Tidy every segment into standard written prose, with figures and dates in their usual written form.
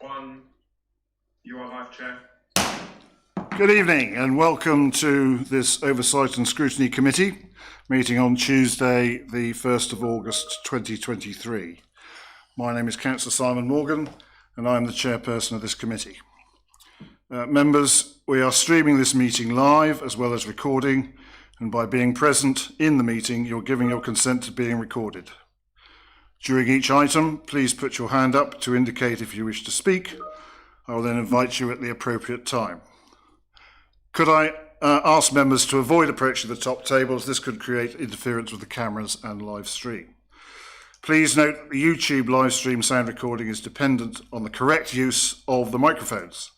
One, you are live, Chair. Good evening and welcome to this Oversight and Scrutiny Committee meeting on Tuesday the 1st of August 2023. My name is Councillor Simon Morgan and I am the Chairperson of this committee. Members, we are streaming this meeting live as well as recording, and by being present in the meeting you're giving your consent to being recorded. During each item, please put your hand up to indicate if you wish to speak. I will then invite you at the appropriate time. Could I ask members to avoid approaching the top tables? This could create interference with the cameras and live stream. Please note that the YouTube live stream sound recording is dependent on the correct use of the microphones.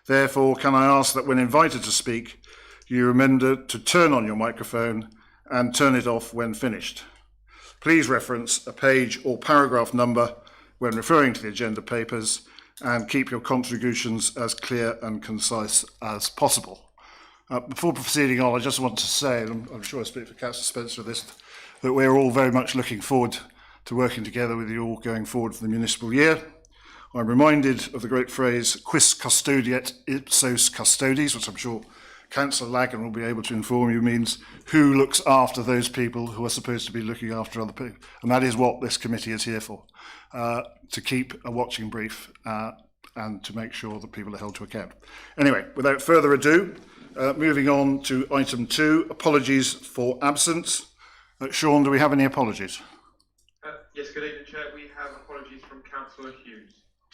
Therefore, can I ask that when invited to speak, you remember to turn on your microphone and turn it off when finished. Please reference a page or paragraph number when referring to the agenda papers and keep your contributions as clear and concise as possible. Before proceeding on, I just want to say, and I'm sure I speak for Councillor Spencer of this, that we're all very much looking forward to working together with you all going forward for the municipal year. I'm reminded of the great phrase, quis custodiet ipsos custodes, which I'm sure Councillor Lagan will be able to inform you means who looks after those people who are supposed to be looking after other people. And that is what this committee is here for, to keep a watching brief and to make sure that people are held to account. Anyway, without further ado, moving on to item 2, apologies for absence. Sean, do we have any apologies? Yes, good evening, Chair. We have apologies from Councillor Hughes.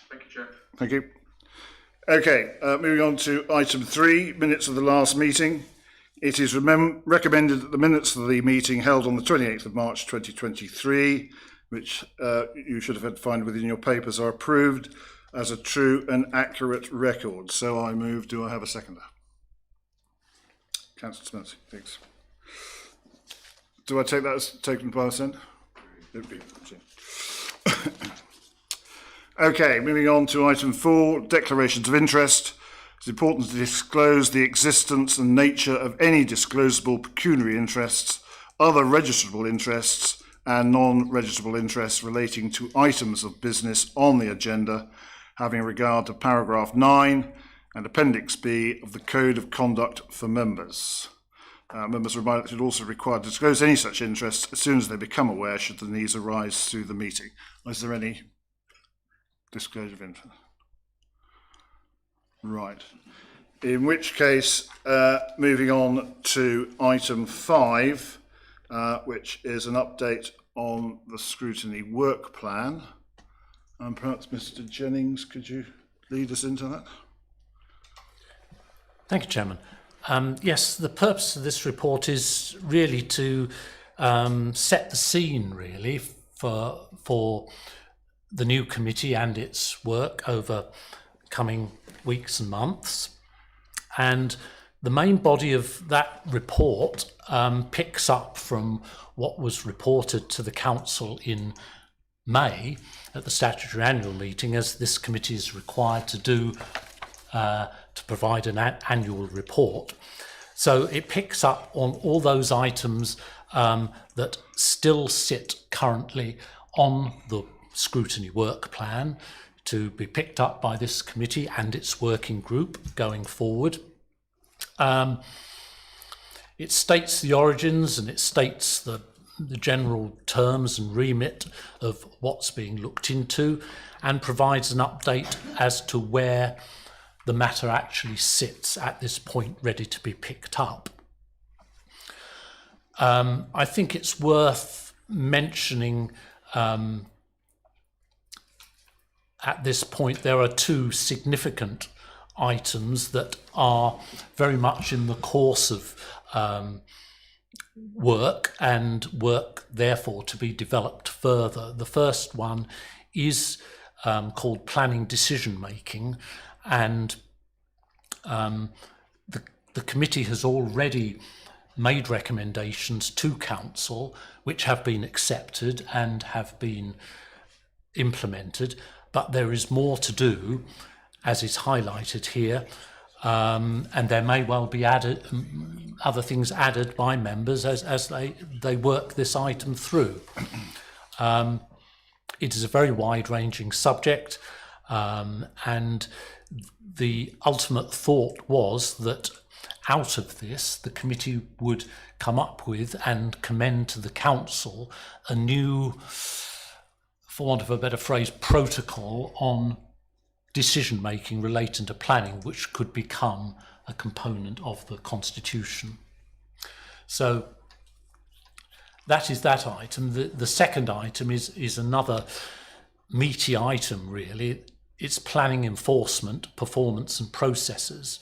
Thank you, Chair. Thank you. Okay, moving on to item 3, minutes of the last meeting. It is recommended that the minutes of the meeting held on the 28th of March 2023, which you should have found within your papers, are approved as a true and accurate record. So I move. Do I have a seconder? Councillor Spencer, thanks. Do I take that as taken by assent? Okay, moving on to item 4, declarations of interest. It's important to disclose the existence and nature of any disclosable pecuniary interests, other registrable interests and non-registrable interests relating to items of business on the agenda, having regard to paragraph 9 and appendix B of the Code of Conduct for Members. Members are reminded that it also required to disclose any such interests as soon as they become aware should the needs arise through the meeting. Is there any disclosure of interest? Right. In which case, moving on to item 5, which is an update on the scrutiny work plan. And perhaps Mr. Jennings, could you lead us into that? Thank you, Chairman. Yes, the purpose of this report is really to set the scene, really, for the new committee and its work over coming weeks and months. And the main body of that report picks up from what was reported to the Council in May at the statutory annual meeting, as this committee is required to do to provide an annual report. So it picks up on all those items that still sit currently on the scrutiny work plan to be picked up by this committee and its working group going forward. It states the origins and it states the general terms and remit of what's being looked into, and provides an update as to where the matter actually sits at this point, ready to be picked up. I think it's worth mentioning at this point there are 2 significant items that are very much in the course of work and work therefore to be developed further. The first one is called planning decision making, and the committee has already made recommendations to Council which have been accepted and have been implemented, but there is more to do, as is highlighted here, and there may well be added other things added by members as they work this item through. It is a very wide-ranging subject. And the ultimate thought was that out of this, the committee would come up with and commend to the council a new, for want of a better phrase, protocol on decision making relating to planning, which could become a component of the constitution. So that is that item. The second item is another meaty item, really. It's planning enforcement, performance and processes.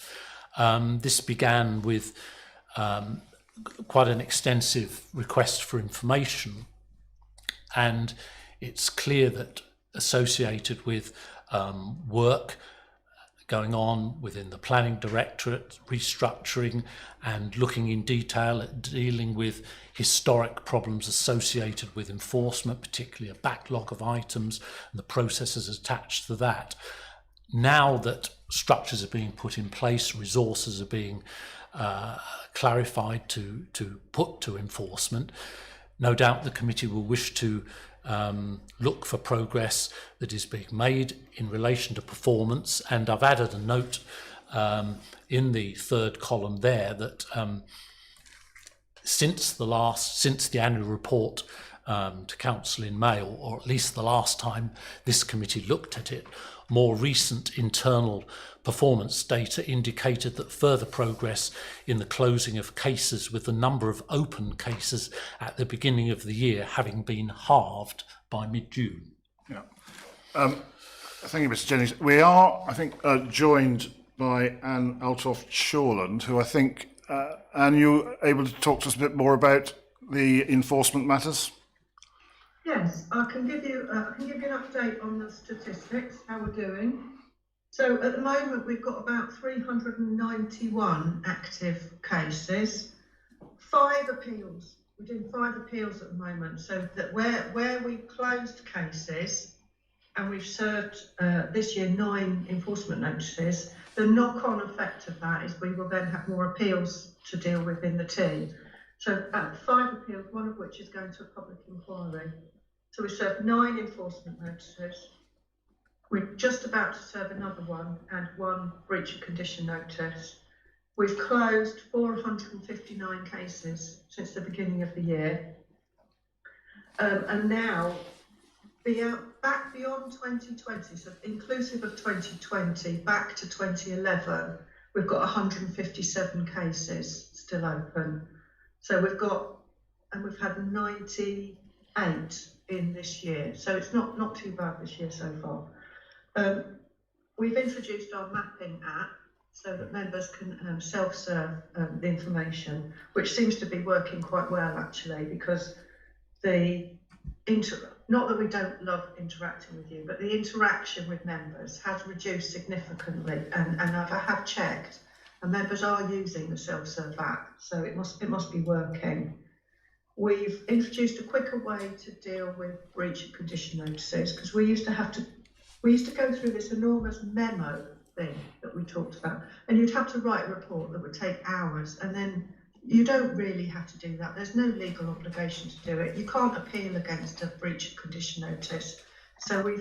This began with quite an extensive request for information, and it's clear that associated with work going on within the planning directorate, restructuring and looking in detail at dealing with historic problems associated with enforcement, particularly a backlog of items and the processes attached to that. Now that structures are being put in place, resources are being clarified to put to enforcement, no doubt the committee will wish to look for progress that is being made in relation to performance. And I've added a note in the third column there that since the annual report to council in May, or at least the last time this committee looked at it, more recent internal performance data indicated that further progress in the closing of cases, with the number of open cases at the beginning of the year having been halved by mid-June. Yeah. Thank you, Mr. Jennings. We are, I think, joined by Anne Althoff-Shorland, who I think, Anne, you able to talk to us a bit more about the enforcement matters? Yes, I can give you an update on the statistics, how we're doing. So at the moment we've got about 391 active cases, 5 appeals. We're doing 5 appeals at the moment, so that where we've closed cases and we've served this year 9 enforcement notices, the knock-on effect of that is we will then have more appeals to deal with in the team. So 5 appeals, one of which is going to a public inquiry. So we served 9 enforcement notices. We're just about to serve another one and 1 breach of condition notice. We've closed 459 cases since the beginning of the year. And now, back beyond 2020, so inclusive of 2020, back to 2011, we've got 157 cases still open. So we've had 98 in this year, so it's not too bad this year so far. We've introduced our mapping app so that members can self-serve the information, which seems to be working quite well actually, because not that we don't love interacting with you, but the interaction with members has reduced significantly, and I have checked, and members are using the self-serve app, so it must be working. We've introduced a quicker way to deal with breach of condition notices, because we used to go through this enormous memo thing that we talked about, and you'd have to write a report that would take hours, and then you don't really have to do that. There's no legal obligation to do it. You can't appeal against a breach of condition notice. So we've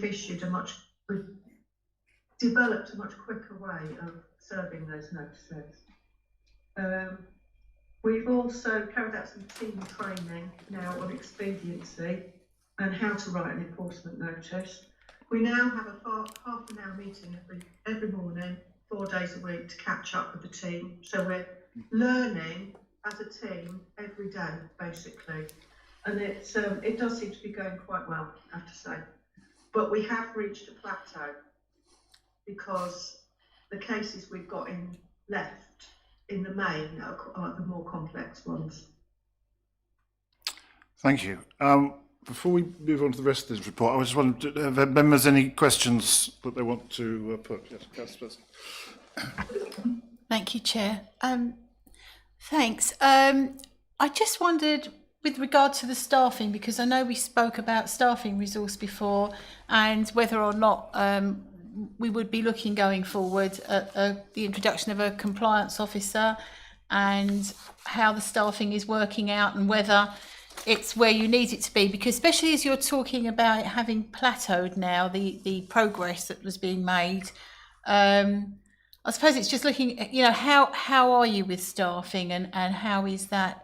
developed a much quicker way of serving those notices. We've also carried out some team training now on expediency and how to write an enforcement notice. We now have a half an hour meeting every morning, 4 days a week, to catch up with the team. So we're learning as a team every day, basically. And it does seem to be going quite well, I have to say. But we have reached a plateau because the cases we've got left in the main are the more complex ones. Thank you. Before we move on to the rest of this report, I just wondered, have members any questions that they want to put? Yes, Chairperson. Thank you, Chair. Thanks. I just wondered, with regard to the staffing, because I know we spoke about staffing resource before, and whether or not we would be looking going forward at the introduction of a compliance officer, and how the staffing is working out, and whether it's where you need it to be, because especially as you're talking about it having plateaued now, the progress that was being made. I suppose it's just looking at, how are you with staffing, and how is that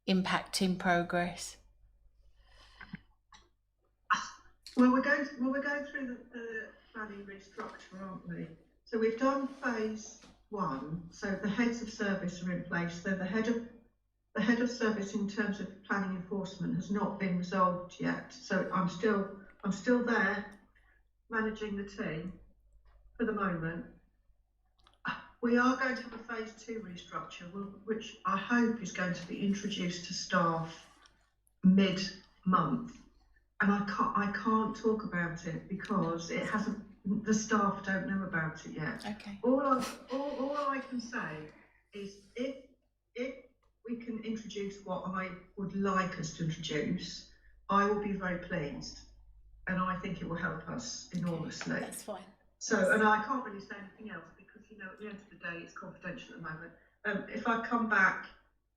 impacting progress? Well, we're going through the planning restructure, aren't we? So we've done phase 1. So the heads of service are in place. So the head of service in terms of planning enforcement has not been resolved yet. So I'm still there managing the team for the moment. We are going to have a phase 2 restructure, which I hope is going to be introduced to staff mid-month. And I can't talk about it because it hasn't. The staff don't know about it yet. Okay. All I can say is if we can introduce what I would like us to introduce, I will be very pleased, and I think it will help us enormously. That's fine. So, and I can't really say anything else because at the end of the day, it's confidential at the moment. If I come back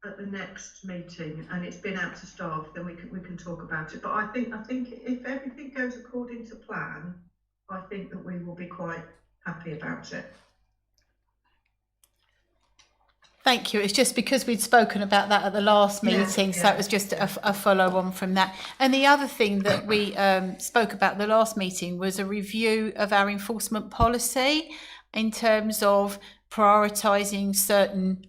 at the next meeting and it's been out to staff, then we can talk about it. But I think if everything goes according to plan, I think that we will be quite happy about it. Thank you. It's just because we'd spoken about that at the last meeting, so it was just a follow on from that. And the other thing that we spoke about at the last meeting was a review of our enforcement policy in terms of prioritising certain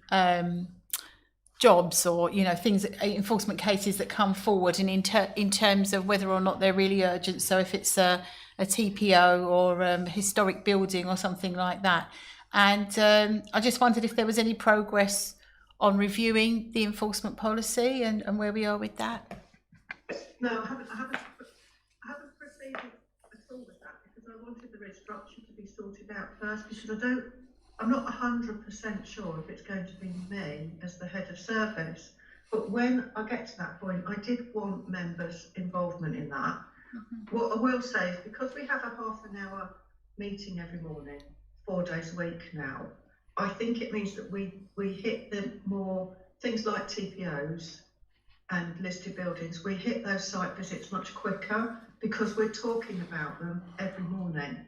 jobs or things, enforcement cases that come forward, and in terms of whether or not they're really urgent. So if it's a TPO or a historic building or something like that. And I just wondered if there was any progress on reviewing the enforcement policy and where we are with that. No, I haven't proceeded at all with that because I wanted the restructure to be sorted out first, because I'm not 100% sure if it's going to be me as the head of service. But when I get to that point, I did want members' involvement in that. Mm-hmm. What I will say is, because we have a half an hour meeting every morning, 4 days a week now, I think it means that we hit the more things like TPOs and listed buildings. We hit those site visits much quicker because we're talking about them every morning.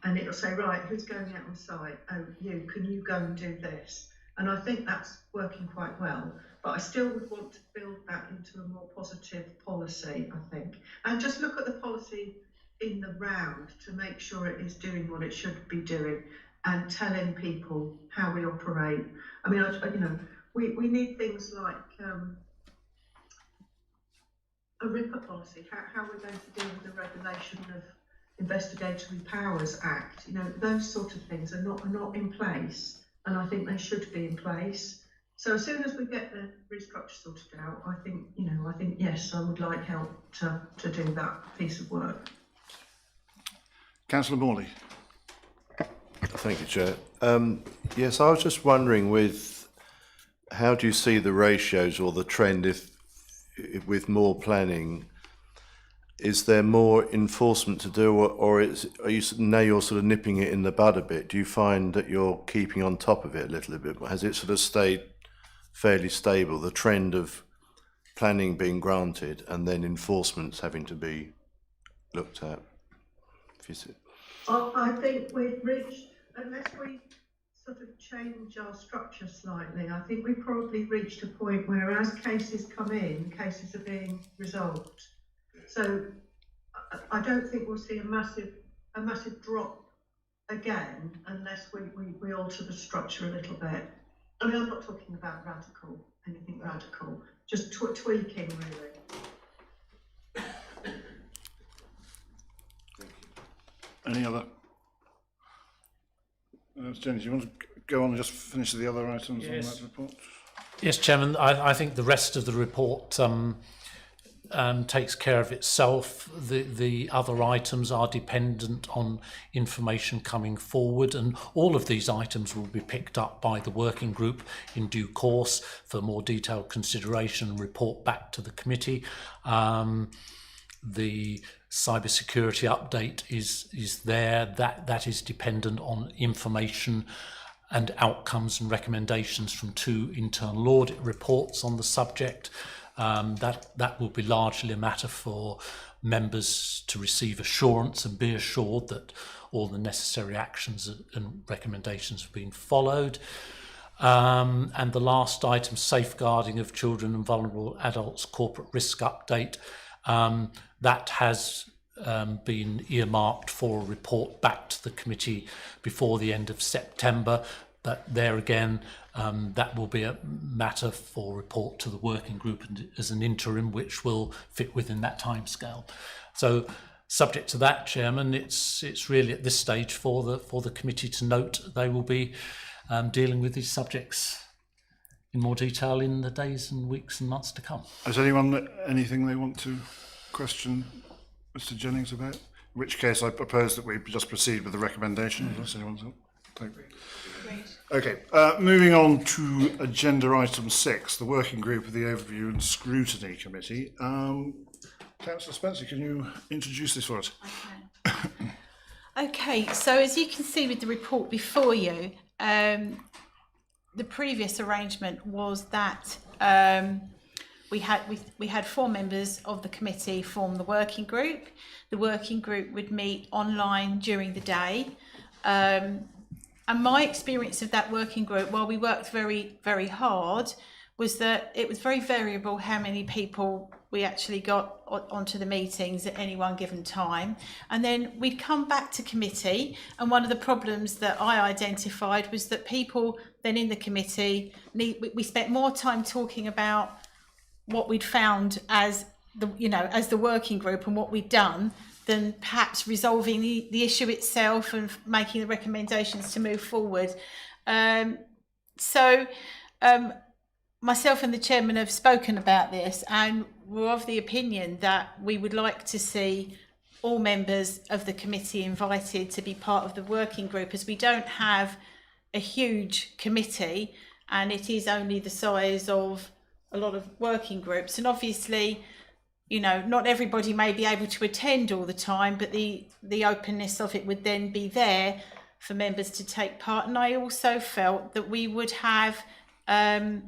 And it'll say, right, who's going out on site? Oh, can you go and do this? And I think that's working quite well. But I still would want to build that into a more positive policy, I think. And just look at the policy in the round to make sure it is doing what it should be doing and telling people how we operate. I mean, we need things like a RIPA policy, how we're going to deal with the regulation of Investigatory Powers Act. Those sort of things are not in place, and I think they should be in place. So as soon as we get the restructure sorted out, I think yes, I would like help to do that piece of work. Councillor Morley. Thank you, Chair. Yes, I was just wondering, how do you see the ratios or the trend if with more planning? Is there more enforcement to do, or are you now you're sort of nipping it in the bud a bit? Do you find that you're keeping on top of it a little bit? Has it sort of stayed fairly stable, the trend of planning being granted and then enforcements having to be looked at? I think we've reached, unless we sort of change our structure slightly, I think we've probably reached a point where as cases come in, cases are being resolved. So I don't think we'll see a massive drop again unless we alter the structure a little bit. I mean, I'm not talking about anything radical, just tweaking really. Any other? Jenny, do you want to go on and just finish the other items on that report? Yes, Chairman, I think the rest of the report takes care of itself. The other items are dependent on information coming forward, and all of these items will be picked up by the working group in due course for more detailed consideration and report back to the committee. The cybersecurity update is there. That is dependent on information and outcomes and recommendations from 2 internal audit reports on the subject. That will be largely a matter for members to receive assurance and be assured that all the necessary actions and recommendations have been followed. And the last item, safeguarding of children and vulnerable adults, corporate risk update, that has been earmarked for a report back to the committee before the end of September. But there again, that will be a matter for report to the working group and as an interim, which will fit within that timescale. So, subject to that, Chairman, it's really at this stage for the committee to note they will be dealing with these subjects in more detail in the days and weeks and months to come. Has anyone anything they want to question Mr. Jennings about? In which case, I propose that we just proceed with the recommendation. Unless anyone's okay. Moving on to agenda item 6, the working group of the Overview and Scrutiny Committee. Councillor Spencer, can you introduce this for us? Okay, so as you can see with the report before you, the previous arrangement was that we had 4 members of the committee form the working group. The working group would meet online during the day. And my experience of that working group, while we worked very, very hard, was that it was very variable how many people we actually got onto the meetings at any one given time. And then we'd come back to committee, and one of the problems that I identified was that people then in the committee, we spent more time talking about what we'd found as the working group and what we'd done than perhaps resolving the issue itself and making the recommendations to move forward. Myself and the chairman have spoken about this, and we're of the opinion that we would like to see all members of the committee invited to be part of the working group, as we don't have a huge committee and it is only the size of a lot of working groups. And obviously, not everybody may be able to attend all the time, but the openness of it would then be there for members to take part. And I also felt that we would have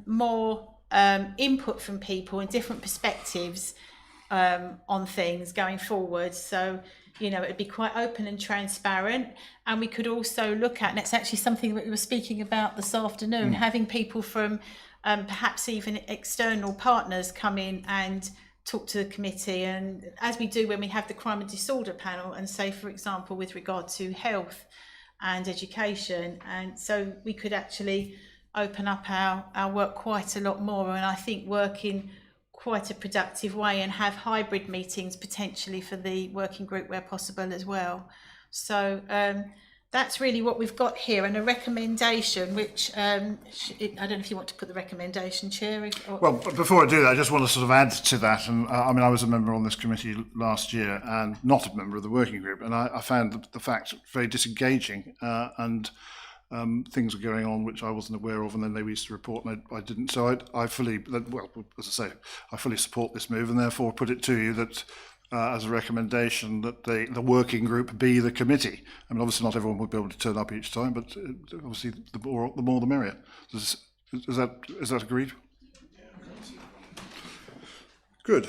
more input from people and different perspectives on things going forward. So, it'd be quite open and transparent. And we could also look at, and it's actually something that we were speaking about this afternoon, having people from perhaps even external partners come in and talk to the committee, and as we do when we have the crime and disorder panel, and say, for example, with regard to health and education. And so we could actually open up our work quite a lot more, and I think work in quite a productive way, and have hybrid meetings potentially for the working group where possible as well. So that's really what we've got here, and a recommendation which I don't know if you want to put the recommendation, Chair. Well, but before I do that, I just want to sort of add to that. And I was a member on this committee last year and not a member of the working group, and I found the fact very disengaging, and things were going on which I wasn't aware of, and then they used to report and I didn't. So I fully, well, as I say, I fully support this move, and therefore put it to you that as a recommendation that the working group be the committee. I mean, obviously not everyone would be able to turn up each time, but obviously the more the merrier. Is that agreed? Good.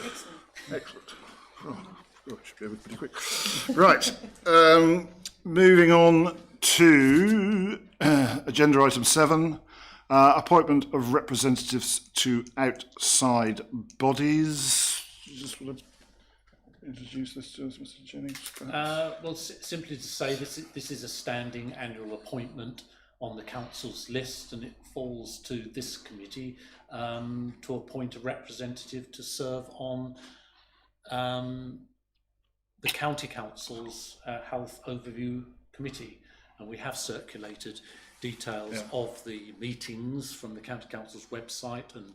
Excellent. Oh, should be able to pretty quick. Right. Moving on to agenda item 7, appointment of representatives to outside bodies. You just want to introduce this to us, Mr. Jennings? Well, simply to say this is a standing annual appointment on the council's list, and it falls to this committee to appoint a representative to serve on the county council's health overview committee. And we have circulated details of the meetings from the county council's website, and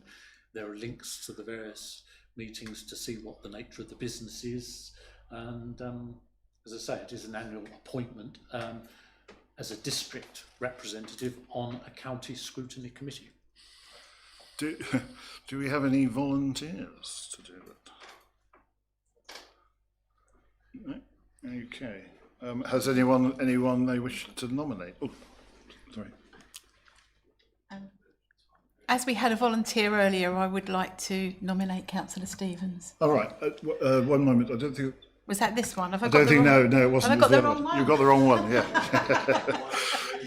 there are links to the various meetings to see what the nature of the business is. And as I say, it is an annual appointment as a district representative on a county scrutiny committee. Do we have any volunteers to do that? No? Okay. Has anyone they wish to nominate? Oh, sorry. as we had a volunteer earlier, I would like to nominate Councillor Stevens. All right, 1 moment. I don't think. Was that this one? Have I I don't got think. the wrong... No, it wasn't. Have I got It the was wrong one? You got the wrong one. Yeah.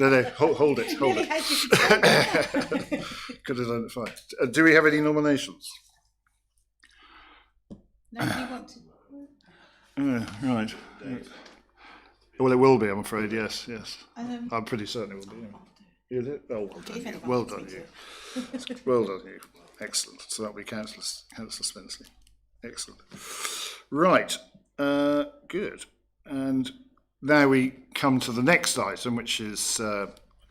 No, hold it. Hold Nearly it. had you. Could have done it fine. Do we have any nominations? No, do you want to? Right. Well, it will be, I'm afraid. Yes, yes. Um, I'm pretty certain it will be. Yeah. You did? Oh, well done If you. anyone Well wants done me you. Well done you. Excellent. So that'll be Councillor Spenceley. Excellent. Right. Good. And now we come to the next item, which is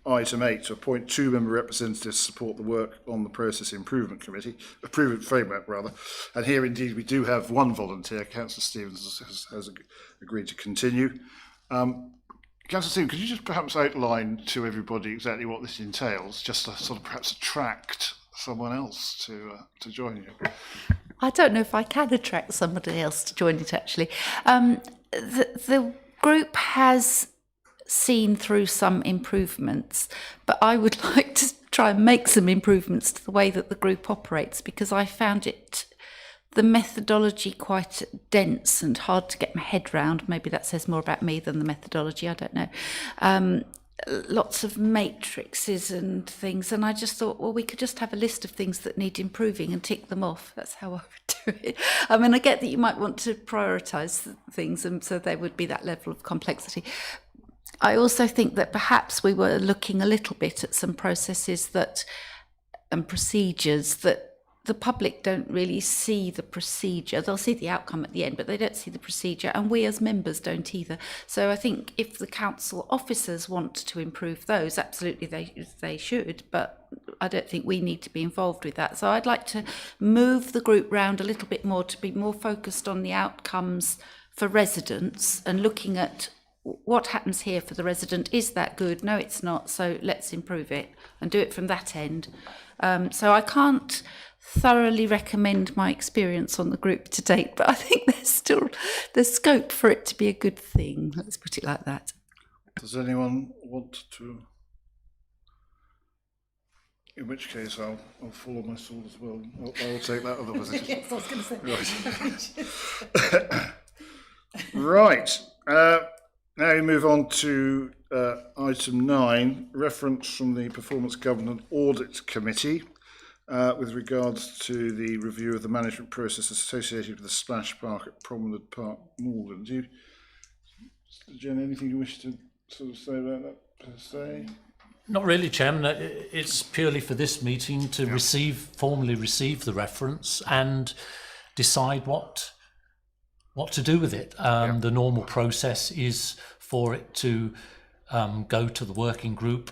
item 8, to appoint 2 member representatives to support the work on the Process Improvement Framework, rather. And here indeed we do have 1 volunteer. Councillor Stevens has agreed to continue. Councillor Stevens, could you just perhaps outline to everybody exactly what this entails, just to sort of perhaps attract someone else to join you? I don't know if I can attract somebody else to join it, actually. The group has seen through some improvements, but I would like to try and make some improvements to the way that the group operates, because I found the methodology quite dense and hard to get my head round. Maybe that says more about me than the methodology, I don't know. Lots of matrices and things, and I just thought, well, we could just have a list of things that need improving and tick them off. That's how I would do it. I mean, I get that you might want to prioritise things, and so there would be that level of complexity. I also think that perhaps we were looking a little bit at some processes and procedures that the public don't really see the procedure. They'll see the outcome at the end, but they don't see the procedure, and we as members don't either. So I think if the council officers want to improve those, absolutely they should, but I don't think we need to be involved with that. So I'd like to move the group round a little bit more to be more focused on the outcomes for residents and looking at what happens here for the resident. Is that good? No, it's not. So let's improve it and do it from that end. So I can't thoroughly recommend my experience on the group to date, but I think there's scope for it to be a good thing. Let's put it like that. Does anyone want to? In which case, I'll follow my sword as well. I'll take that other position. Yes, I was going to say. Right. Now we move on to item 9, reference from the Performance Governance Audit Committee with regards to the review of the management process associated with the splash park at Promenade Park, Maldon. Do you, Jen, anything you wish to sort of say about that per se? Not really, Chairman. It's purely for this meeting to formally receive the reference and decide what to do with it. The normal process is for it to go to the working group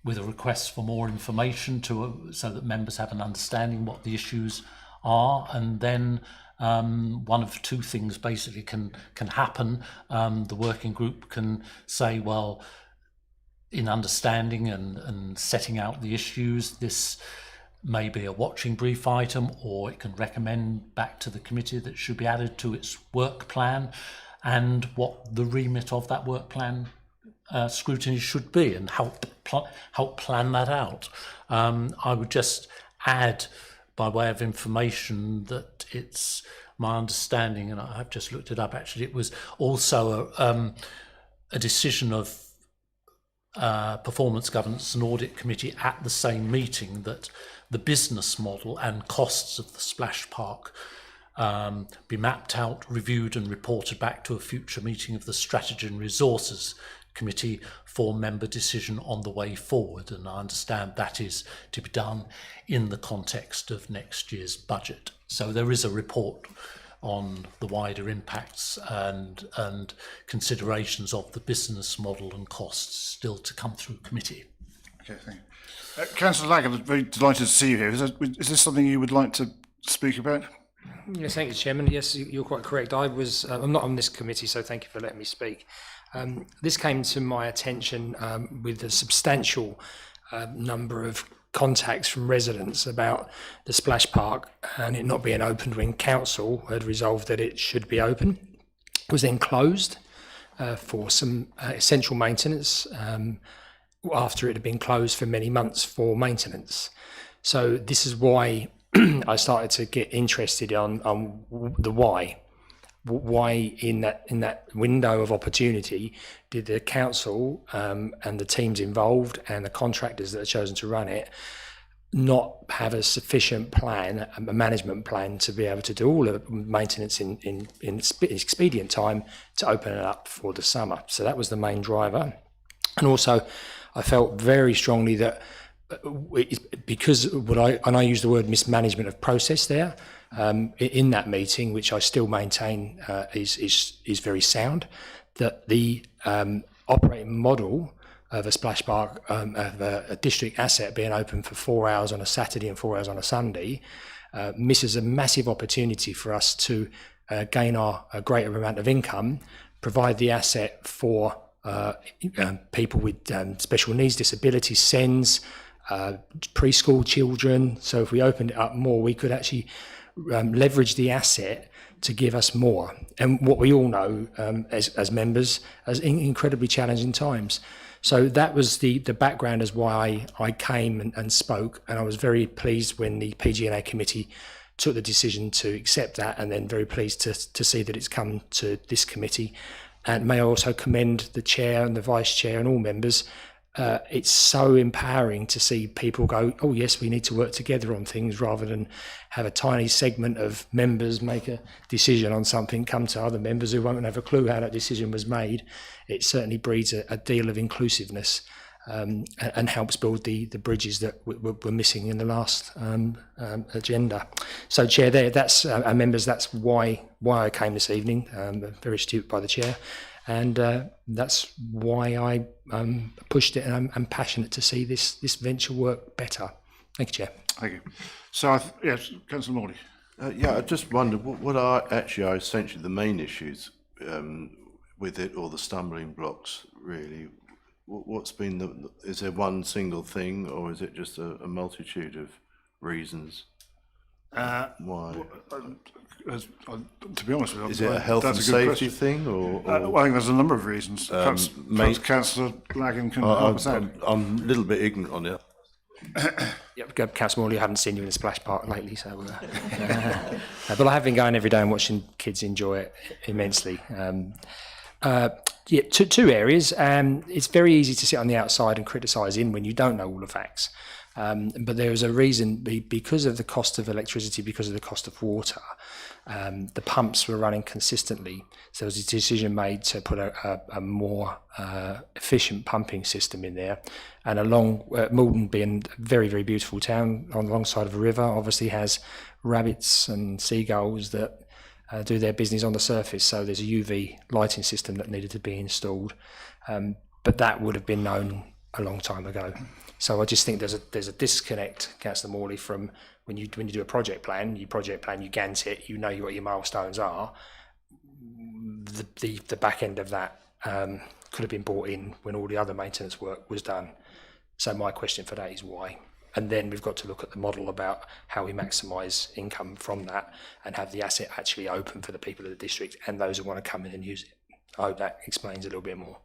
with a request for more information so that members have an understanding what the issues are, and then one of 2 things basically can happen. The working group can say, well, in understanding and setting out the issues, this may be a watching brief item, or it can recommend back to the committee that should be added to its work plan, and what the remit of that work plan scrutiny should be, and help plan that out. I would just add, by way of information, that it's my understanding, and I've just looked it up actually, it was also a decision of Performance Governance and Audit Committee at the same meeting that the business model and costs of the splash park be mapped out, reviewed and reported back to a future meeting of the Strategy and Resources Committee for member decision on the way forward. And I understand that is to be done in the context of next year's budget. So there is a report on the wider impacts and considerations of the business model and costs still to come through committee. Okay, thank you. Councillor Laggard, I'm very delighted to see you here. Is this something you would like to speak about? Yes, thank you, Chairman. Yes, you're quite correct. I'm not on this committee, so thank you for letting me speak. This came to my attention with a substantial number of contacts from residents about the splash park and it not being opened when council had resolved that it should be open. It was then closed for some essential maintenance. after it had been closed for many months for maintenance. So this is why I started to get interested on the why. Why in that window of opportunity did the council and the teams involved and the contractors that are chosen to run it not have a sufficient plan, a management plan, to be able to do all of the maintenance in expedient time to open it up for the summer? So that was the main driver. And also I felt very strongly that because I use the word mismanagement of process there in that meeting, which I still maintain is very sound, that the operating model of a splash park, of a district asset being open for 4 hours on a Saturday and 4 hours on a Sunday, misses a massive opportunity for us to gain a greater amount of income, provide the asset for people with special needs, disabilities, SENS, preschool children. So if we opened it up more, we could actually leverage the asset to give us more. And what we all know as members, as incredibly challenging times. So that was the background as why I came and spoke, and I was very pleased when the PG&A committee took the decision to accept that, and then very pleased to see that it's come to this committee. And may I also commend the chair and the vice chair and all members. It's so empowering to see people go, oh yes, we need to work together on things, rather than have a tiny segment of members make a decision on something, come to other members who won't have a clue how that decision was made. It certainly breeds a deal of inclusiveness and helps build the bridges that were missing in the last agenda. So Chair, that's members, that's why I came this evening, very astute by the Chair. And that's why I pushed it, and I'm passionate to see this venture work better. Thank you, Chair. Thank you. So, yes, Councillor Morley. Yeah, I just wondered what are essentially the main issues with it, or the stumbling blocks, really? What's been is there one single thing, or is it just a multitude of reasons? Why? To be honest with you, is it a health and safety thing, or well, I think there's a number of reasons. Perhaps Councillor Lagan can help us out. I'm a little bit ignorant on it. Yep, Councillor Morley, I haven't seen you in a splash park lately, so but I have been going every day and watching kids enjoy it immensely. Yeah, two areas. It's very easy to sit on the outside and criticise in when you don't know all the facts. But there is a reason, because of the cost of electricity, because of the cost of water, the pumps were running consistently. So there was a decision made to put a more efficient pumping system in there. And along Maldon, being a very, very beautiful town on the long side of a river, obviously has rabbits and seagulls that do their business on the surface. So there's a UV lighting system that needed to be installed. But that would have been known a long time ago. So I just think there's a disconnect, Councillor Morley, from when you do a project plan, you Gantt it, you know what your milestones are. The back end of that could have been brought in when all the other maintenance work was done. So my question for that is why? And then we've got to look at the model about how we maximise income from that and have the asset actually open for the people of the district and those who want to come in and use it. I hope that explains a little bit more.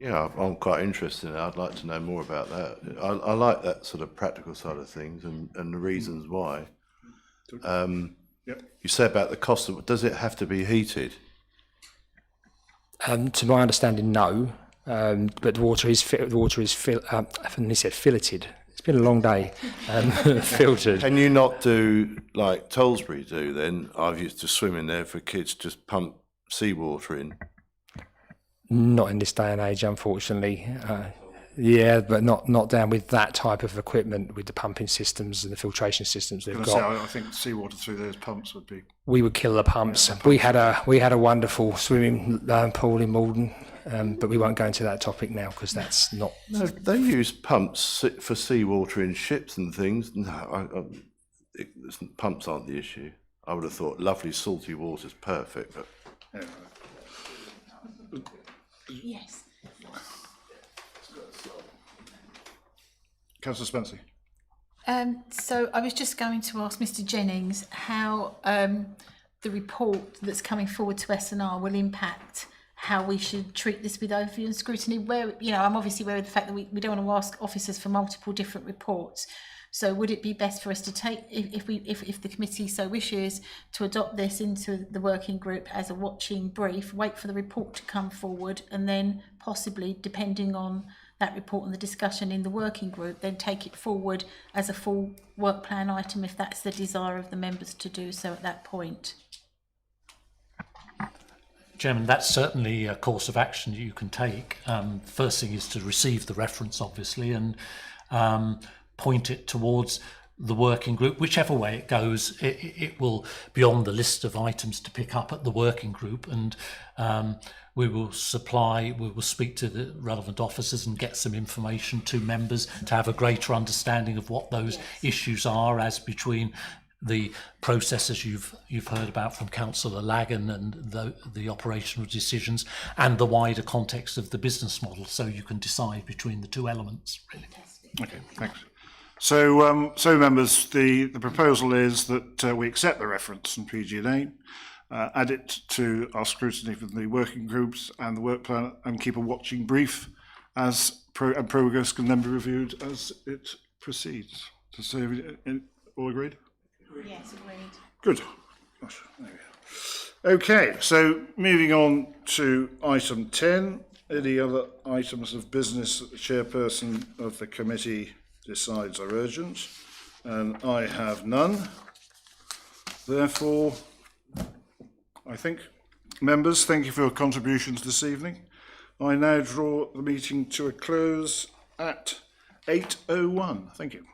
Yeah, I'm quite interested in it. I'd like to know more about that. I like that sort of practical side of things and the reasons why. Yep. You say about the cost of, does it have to be heated? To my understanding, no. But the water is filleted. It's been a long day. Filtered. Can you not do like Tollsbury do then? I've used to swim in there for kids, just pump seawater in. Not in this day and age, unfortunately. Yeah, but not down with that type of equipment, with the pumping systems and the filtration systems they've got. I think seawater through those pumps would be. We would kill the pumps. We had a wonderful swimming pool in Maldon, but we won't go into that topic now because that's not. No, they use pumps for seawater in ships and things. No, pumps aren't the issue. I would have thought lovely salty water's perfect, but. Yeah. Yes. Councillor Spencer. So I was just going to ask Mr. Jennings how the report that's coming forward to S&R will impact how we should treat this with overview and scrutiny. Where, you know, I'm obviously aware of the fact that we don't want to ask officers for multiple different reports. So would it be best for us to take, if the committee so wishes, to adopt this into the working group as a watching brief, wait for the report to come forward, and then possibly, depending on that report and the discussion in the working group, then take it forward as a full work plan item if that's the desire of the members to do so at that point? Chairman, that's certainly a course of action you can take. First thing is to receive the reference, obviously, and point it towards the working group. Whichever way it goes, it will be on the list of items to pick up at the working group, and we will speak to the relevant officers and get some information to members to have a greater understanding of what those issues are, as between the processes you've heard about from Councillor Lagan and the operational decisions and the wider context of the business model, so you can decide between the two elements, really. Okay, thanks. So, members, the proposal is that we accept the reference from PG&A, add it to our scrutiny for the working groups and the work plan, and keep a watching brief as progress can then be reviewed as it proceeds. So, all agreed? Yes, agreed. Good. Gosh, there we go. Okay, so moving on to item 10. Any other items of business that the chairperson of the committee decides are urgent? And I have none. Therefore, I think, members, thank you for your contributions this evening. I now draw the meeting to a close at 8:01. Thank you.